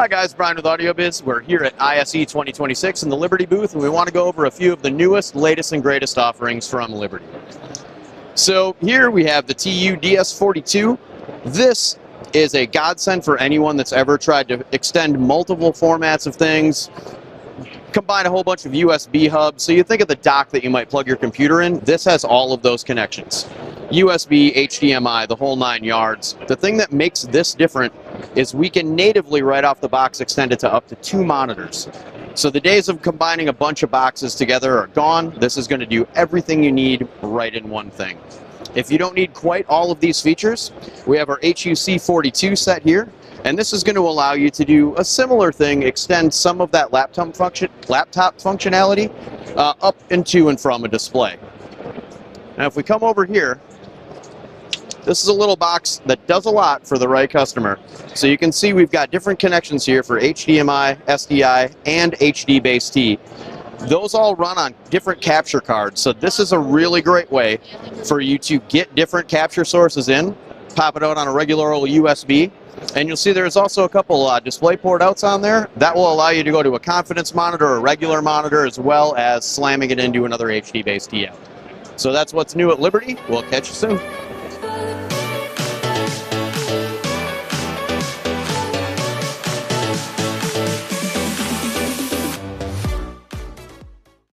Hi guys, Brian with AudioBiz. We're here at ISE 2026 in the Liberty booth, and we want to go over a few of the newest, latest, and greatest offerings from Liberty. So here we have the TU DS42. This is a godsend for anyone that's ever tried to extend multiple formats of things, combine a whole bunch of USB hubs. So you think of the dock that you might plug your computer in. This has all of those connections. USB, HDMI, the whole 9 yards. The thing that makes this different is we can natively right off the box extend it to up to 2 monitors. So the days of combining a bunch of boxes together are gone. This is going to do everything you need right in one thing. If you don't need quite all of these features, we have our HUC42 set here. And this is going to allow you to do a similar thing, extend some of that laptop functionality up into and from a display. Now if we come over here, this is a little box that does a lot for the right customer. So you can see we've got different connections here for HDMI, SDI, and HD-based-T. Those all run on different capture cards. So this is a really great way for you to get different capture sources in, pop it out on a regular old USB, and you'll see there's also a couple DisplayPort outs on there. That will allow you to go to a confidence monitor or a regular monitor, as well as slamming it into another HD-based T out. So that's what's new at Liberty. We'll catch you soon.